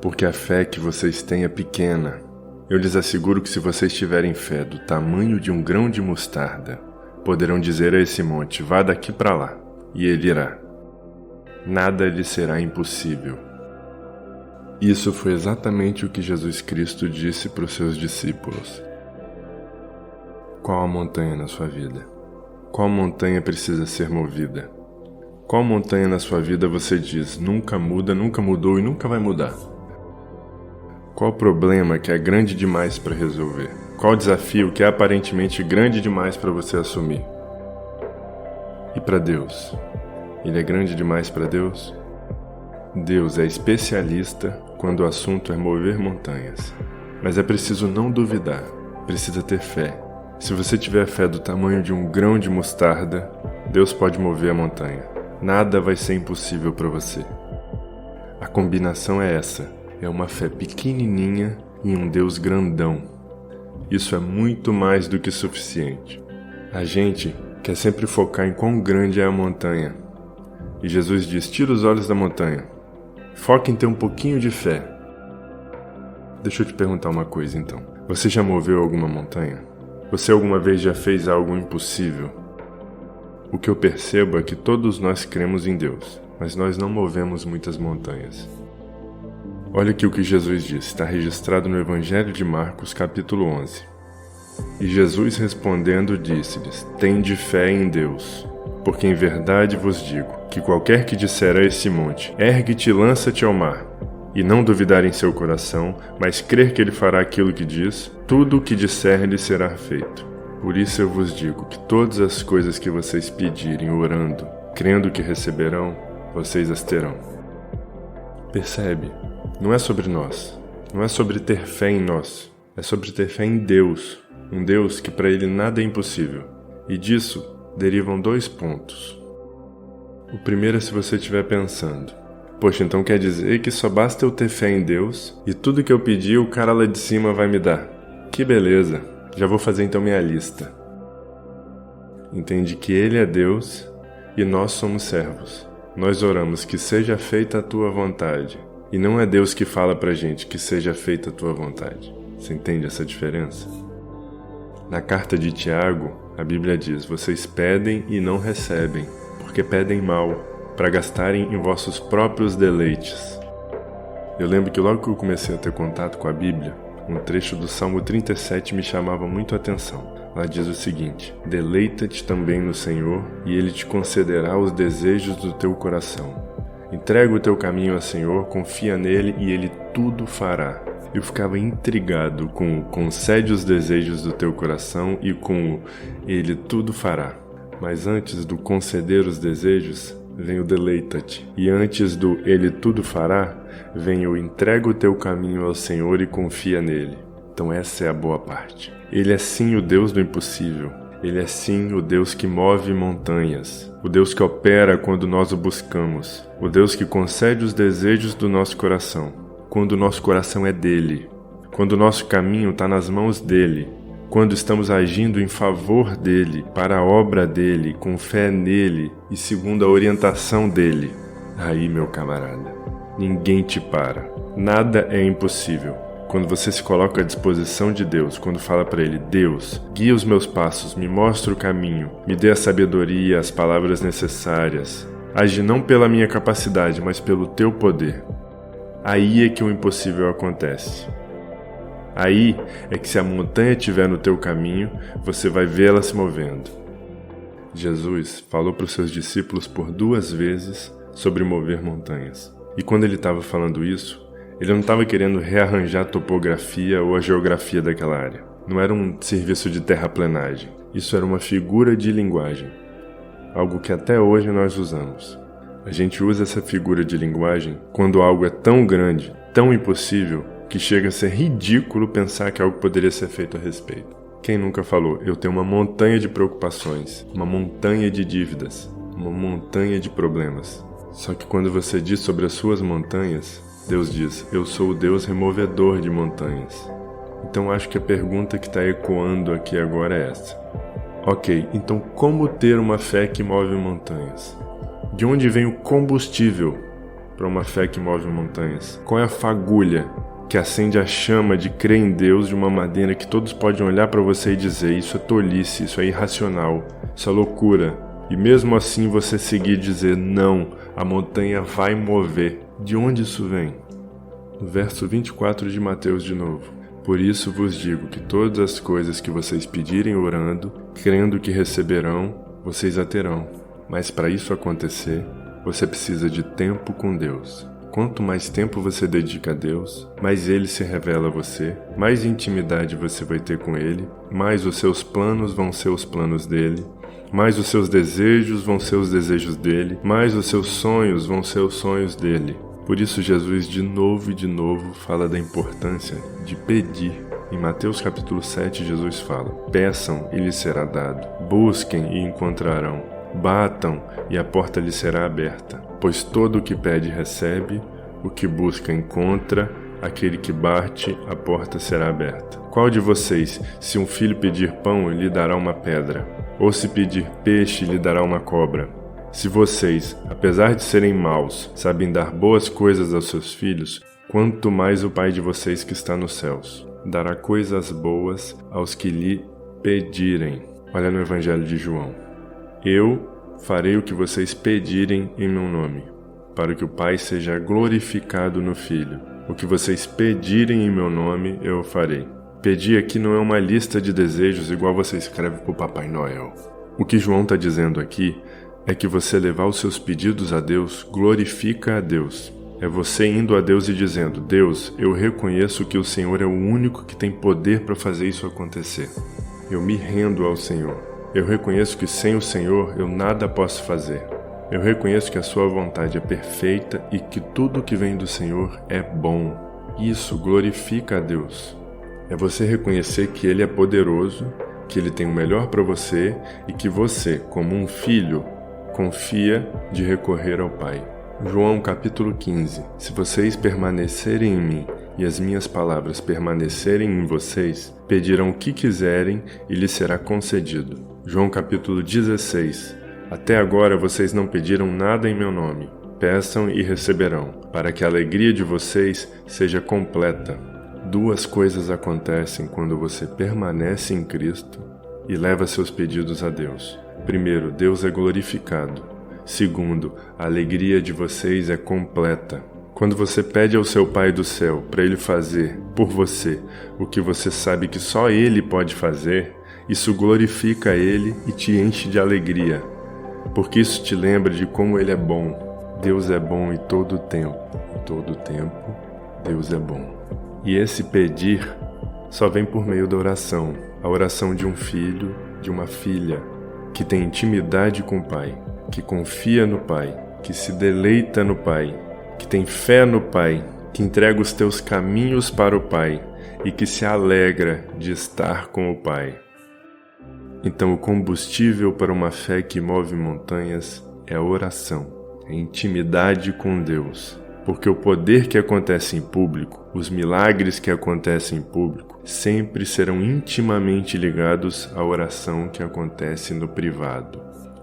porque a fé que vocês têm é pequena. Eu lhes asseguro que se vocês tiverem fé do tamanho de um grão de mostarda, poderão dizer a esse monte, vá daqui para lá, e ele irá. Nada lhe será impossível. Isso foi exatamente o que Jesus Cristo disse para os seus discípulos. Qual a montanha na sua vida? Qual montanha precisa ser movida? Qual montanha na sua vida você diz, nunca muda, nunca mudou e nunca vai mudar? Qual problema que é grande demais para resolver? Qual desafio que é aparentemente grande demais para você assumir? E para Deus? Ele é grande demais para Deus? Deus é especialista quando o assunto é mover montanhas. Mas é preciso não duvidar, precisa ter fé. Se você tiver fé do tamanho de um grão de mostarda, Deus pode mover a montanha. Nada vai ser impossível para você. A combinação é essa. É uma fé pequenininha em um Deus grandão. Isso é muito mais do que suficiente. A gente quer sempre focar em quão grande é a montanha. E Jesus diz, tira os olhos da montanha. Foca em ter um pouquinho de fé. Deixa eu te perguntar uma coisa então. Você já moveu alguma montanha? Você alguma vez já fez algo impossível? O que eu percebo é que todos nós cremos em Deus, mas nós não movemos muitas montanhas. Olha aqui o que Jesus disse, está registrado no Evangelho de Marcos, capítulo 11. E Jesus respondendo disse-lhes, tende fé em Deus, porque em verdade vos digo, que qualquer que disser a esse monte, ergue-te e lança-te ao mar, e não duvidar em seu coração, mas crer que ele fará aquilo que diz, tudo o que disser lhe será feito. Por isso eu vos digo que todas as coisas que vocês pedirem orando, crendo que receberão, vocês as terão. Percebe? Não é sobre nós, não é sobre ter fé em nós, é sobre ter fé em Deus, um Deus que para ele nada é impossível. E disso derivam 2 pontos. O primeiro é se você estiver pensando, poxa, então quer dizer que só basta eu ter fé em Deus e tudo que eu pedir o cara lá de cima vai me dar. Que beleza, já vou fazer então minha lista. Entende que Ele é Deus e nós somos servos. Nós oramos que seja feita a tua vontade. E não é Deus que fala pra gente que seja feita a tua vontade. Você entende essa diferença? Na carta de Tiago, a Bíblia diz, vocês pedem e não recebem, porque pedem mal, para gastarem em vossos próprios deleites. Eu lembro que logo que eu comecei a ter contato com a Bíblia, um trecho do Salmo 37 me chamava muito a atenção. Lá diz o seguinte, deleita-te também no Senhor, e Ele te concederá os desejos do teu coração. Entrega o teu caminho ao Senhor, confia nele e Ele tudo fará. Eu ficava intrigado com o concede os desejos do teu coração e com o Ele tudo fará. Mas antes do conceder os desejos, vem o deleita-te. E antes do Ele tudo fará, vem o entrega o teu caminho ao Senhor e confia nele. Então essa é a boa parte. Ele é sim o Deus do impossível. Ele é sim o Deus que move montanhas, o Deus que opera quando nós o buscamos, o Deus que concede os desejos do nosso coração, quando o nosso coração é dele, quando o nosso caminho está nas mãos dele, quando estamos agindo em favor dele, para a obra dele, com fé nele e segundo a orientação dele. Aí, meu camarada, ninguém te para, nada é impossível. Quando você se coloca à disposição de Deus, quando fala para Ele, Deus, guia os meus passos, me mostra o caminho, me dê a sabedoria, as palavras necessárias, age não pela minha capacidade, mas pelo Teu poder. Aí é que o impossível acontece. Aí é que se a montanha estiver no teu caminho, você vai vê-la se movendo. Jesus falou para os seus discípulos por 2 vezes sobre mover montanhas. E quando ele estava falando isso, ele não estava querendo rearranjar a topografia ou a geografia daquela área. Não era um serviço de terraplenagem. Isso era uma figura de linguagem. Algo que até hoje nós usamos. A gente usa essa figura de linguagem quando algo é tão grande, tão impossível, que chega a ser ridículo pensar que algo poderia ser feito a respeito. Quem nunca falou, eu tenho uma montanha de preocupações, uma montanha de dívidas, uma montanha de problemas. Só que quando você diz sobre as suas montanhas, Deus diz, eu sou o Deus removedor de montanhas. Então acho que a pergunta que está ecoando aqui agora é essa. Ok, então como ter uma fé que move montanhas? De onde vem o combustível para uma fé que move montanhas? Qual é a fagulha que acende a chama de crer em Deus de uma maneira que todos podem olhar para você e dizer: isso é tolice, isso é irracional, isso é loucura, e mesmo assim você seguir e dizer: não, a montanha vai mover? De onde isso vem? No verso 24 de Mateus de novo: por isso vos digo que todas as coisas que vocês pedirem orando, crendo que receberão, vocês a terão. Mas para isso acontecer, você precisa de tempo com Deus. Quanto mais tempo você dedica a Deus, mais Ele se revela a você, mais intimidade você vai ter com Ele, mais os seus planos vão ser os planos dEle, mais os seus desejos vão ser os desejos dEle, mais os seus sonhos vão ser os sonhos dEle. Por isso Jesus de novo e de novo fala da importância de pedir. Em Mateus capítulo 7, Jesus fala: peçam e lhes será dado, busquem e encontrarão, batam e a porta lhes será aberta. Pois todo o que pede recebe, o que busca encontra, aquele que bate, a porta será aberta. Qual de vocês, se um filho pedir pão, lhe dará uma pedra? Ou se pedir peixe, lhe dará uma cobra? Se vocês, apesar de serem maus, sabem dar boas coisas aos seus filhos, quanto mais o Pai de vocês que está nos céus dará coisas boas aos que lhe pedirem. Olha no Evangelho de João: eu farei o que vocês pedirem em meu nome, para que o Pai seja glorificado no Filho. O que vocês pedirem em meu nome, eu farei. Pedir aqui não é uma lista de desejos igual você escreve para o Papai Noel. O que João está dizendo aqui é que você levar os seus pedidos a Deus glorifica a Deus. É você indo a Deus e dizendo: Deus, eu reconheço que o Senhor é o único que tem poder para fazer isso acontecer. Eu me rendo ao Senhor. Eu reconheço que sem o Senhor eu nada posso fazer. Eu reconheço que a sua vontade é perfeita e que tudo que vem do Senhor é bom. Isso glorifica a Deus. É você reconhecer que Ele é poderoso, que Ele tem o melhor para você e que você, como um filho, confia de recorrer ao Pai. João capítulo 15: se vocês permanecerem em mim e as minhas palavras permanecerem em vocês, pedirão o que quiserem e lhes será concedido. João capítulo 16: até agora vocês não pediram nada em meu nome. Peçam e receberão, para que a alegria de vocês seja completa. Duas coisas acontecem quando você permanece em Cristo e leva seus pedidos a Deus. Primeiro, Deus é glorificado. Segundo, a alegria de vocês é completa. Quando você pede ao seu Pai do céu para Ele fazer por você o que você sabe que só Ele pode fazer, isso glorifica Ele e te enche de alegria, porque isso te lembra de como Ele é bom. Deus é bom em todo o tempo. Em todo o tempo, Deus é bom. E esse pedir só vem por meio da oração. A oração de um filho, de uma filha, que tem intimidade com o Pai, que confia no Pai, que se deleita no Pai, que tem fé no Pai, que entrega os teus caminhos para o Pai e que se alegra de estar com o Pai. Então o combustível para uma fé que move montanhas é a oração, é a intimidade com Deus. Porque o poder que acontece em público, os milagres que acontecem em público, sempre serão intimamente ligados à oração que acontece no privado.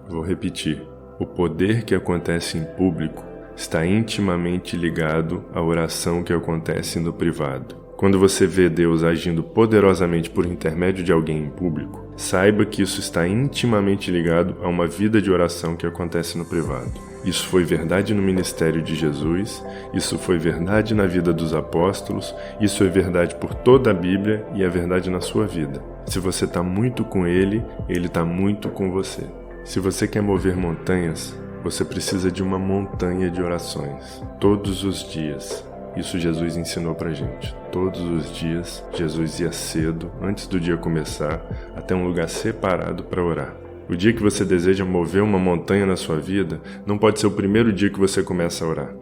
Vou repetir: o poder que acontece em público está intimamente ligado à oração que acontece no privado. Quando você vê Deus agindo poderosamente por intermédio de alguém em público, saiba que isso está intimamente ligado a uma vida de oração que acontece no privado. Isso foi verdade no ministério de Jesus, isso foi verdade na vida dos apóstolos, isso é verdade por toda a Bíblia e é verdade na sua vida. Se você está muito com Ele, Ele está muito com você. Se você quer mover montanhas, você precisa de uma montanha de orações, todos os dias. Isso Jesus ensinou pra gente. Todos os dias, Jesus ia cedo, antes do dia começar, até um lugar separado para orar. O dia que você deseja mover uma montanha na sua vida, não pode ser o primeiro dia que você começa a orar.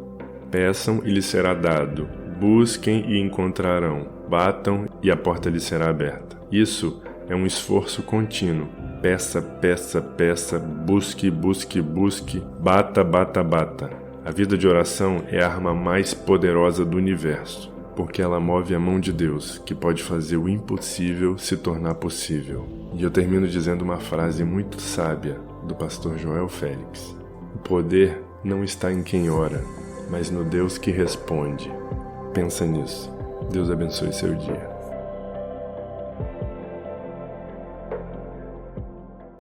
Peçam e lhes será dado. Busquem e encontrarão. Batam e a porta lhes será aberta. Isso é um esforço contínuo. Peça, peça, peça, busque, busque, busque, bata, bata, bata. A vida de oração é a arma mais poderosa do universo, porque ela move a mão de Deus, que pode fazer o impossível se tornar possível. E eu termino dizendo uma frase muito sábia do pastor Joel Félix: o poder não está em quem ora, mas no Deus que responde. Pensa nisso. Deus abençoe seu dia.